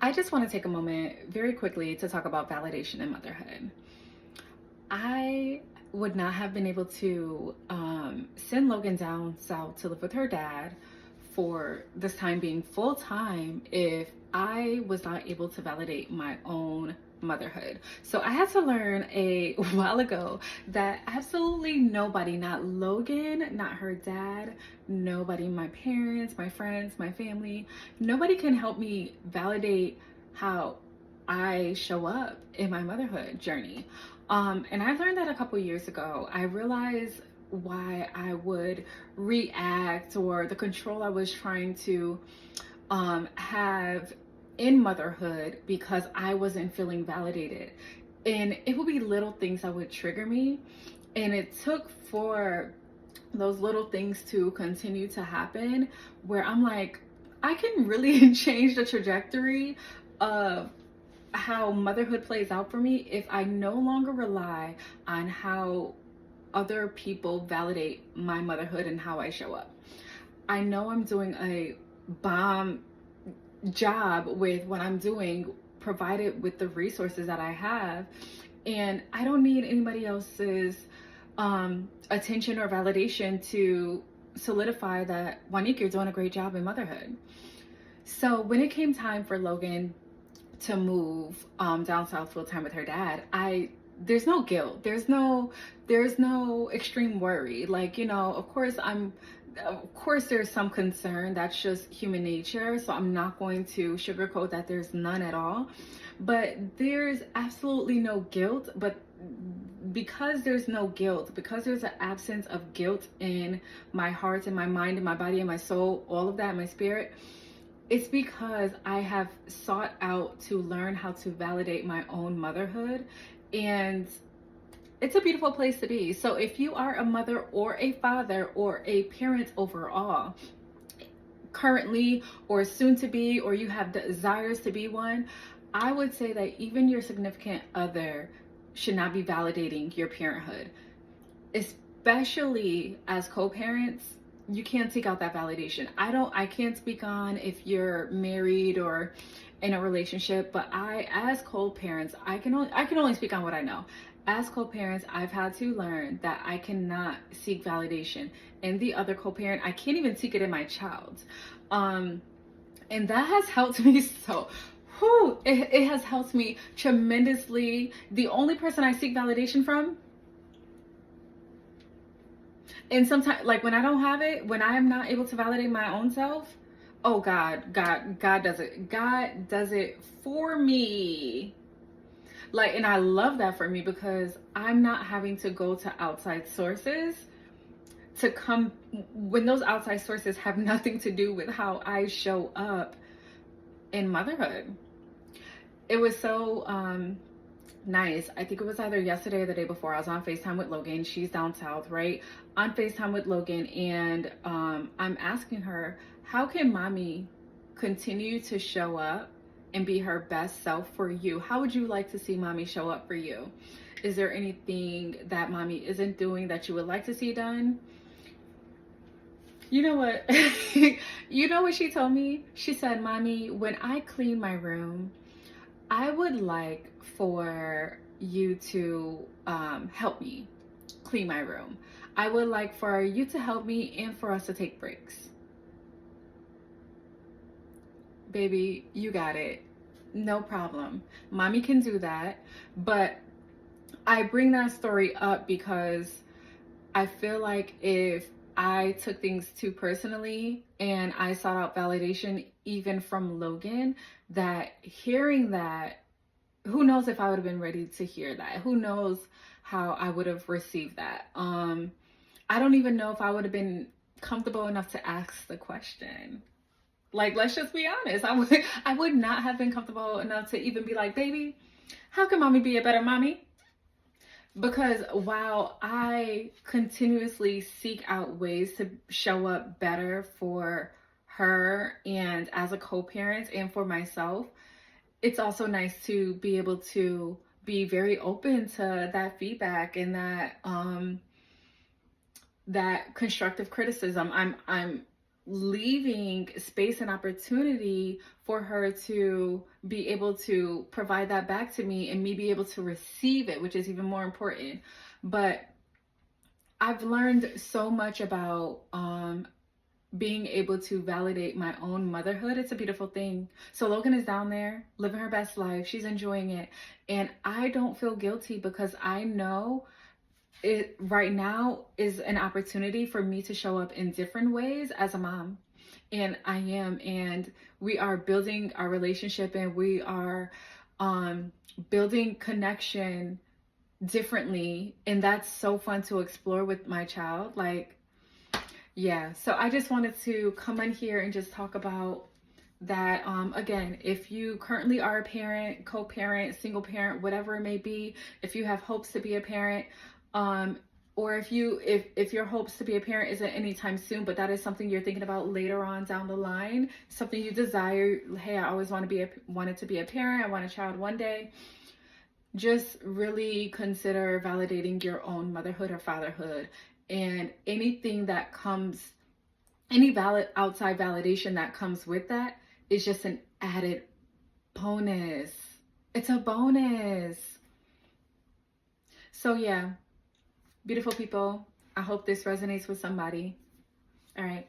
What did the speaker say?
I just want to take a moment very quickly to talk about validation in motherhood. I would not have been able to send Logan down south to live with her dad for this time being full time if I was not able to validate my own motherhood. So I had to learn a while ago that absolutely nobody, not Logan, not her dad, nobody, my parents, my friends, my family, nobody can help me validate how I show up in my motherhood journey. And I learned that a couple years ago. I realized why I would react or the control I was trying to have in motherhood because I wasn't feeling validated. And it would be little things that would trigger me. And it took for those little things to continue to happen where I'm like, I can really change the trajectory of how motherhood plays out for me if I no longer rely on how other people validate my motherhood and how I show up. I know I'm doing a bomb job with what I'm doing, provided with the resources that I have, and I don't need anybody else's attention or validation to solidify that Wan'que, you're doing a great job in motherhood. So when it came time for Logan to move down south full time with her dad, there's no guilt. There's no extreme worry. Like, of course there's some concern. That's just human nature. So I'm not going to sugarcoat that there's none at all. But there's absolutely no guilt. But because there's no guilt, because there's an absence of guilt in my heart and my mind and my body and my soul, all of that, my spirit, it's because I have sought out to learn how to validate my own motherhood, and it's a beautiful place to be. So if you are a mother or a father or a parent overall, currently or soon to be, or you have desires to be one, I would say that even your significant other should not be validating your parenthood, especially as co-parents. You can't seek out that validation. I can't speak on if you're married or in a relationship, but as co-parents, I can only speak on what I know. As co-parents, I've had to learn that I cannot seek validation in the other co-parent. I can't even seek it in my child. And that has helped me so. It has helped me tremendously. The only person I seek validation from, and sometimes, like when I don't have it, when I am not able to validate my own self, oh God does it. God does it for me. Like, and I love that for me because I'm not having to go to outside sources to come when those outside sources have nothing to do with how I show up in motherhood. It was so nice. I think it was either yesterday or the day before. I was on FaceTime with Logan. She's down south, right? On FaceTime with Logan, and I'm asking her, how can mommy continue to show up and be her best self for you? How would you like to see mommy show up for you? Is there anything that mommy isn't doing that you would like to see done? You know what? You know what she told me? She said, Mommy, when I clean my room, I would like for you to help me clean my room. I would like for you to help me and for us to take breaks. Baby, you got it. No problem. Mommy can do that. But I bring that story up because I feel like if I took things too personally and I sought out validation even from Logan, that hearing that, who knows if I would have been ready to hear that? Who knows how I would have received that? I don't even know if I would have been comfortable enough to ask the question. Like, let's just be honest. I would not have been comfortable enough to even be like, baby, how can mommy be a better mommy? Because while I continuously seek out ways to show up better for her and as a co-parent and for myself, it's also nice to be able to be very open to that feedback and that that constructive criticism. I'm leaving space and opportunity for her to be able to provide that back to me and me be able to receive it, which is even more important. But I've learned so much about being able to validate my own motherhood. It's a beautiful thing. So Logan is down there living her best life. She's enjoying it. And I don't feel guilty because I know it right now is an opportunity for me to show up in different ways as a mom. And I am. And we are building our relationship, and we are building connection differently. And that's so fun to explore with my child. Like, yeah, so I just wanted to come in here and just talk about that. Again, if you currently are a parent, co-parent, single parent, whatever it may be, if you have hopes to be a parent, or if your hopes to be a parent isn't anytime soon, but that is something you're thinking about later on down the line, something you desire. Hey, I always wanted to be a parent. I want a child one day. Just really consider validating your own motherhood or fatherhood, and anything that comes, any valid outside validation that comes with that is just an added bonus. It's a bonus. So yeah, beautiful people, I hope this resonates with somebody. All right.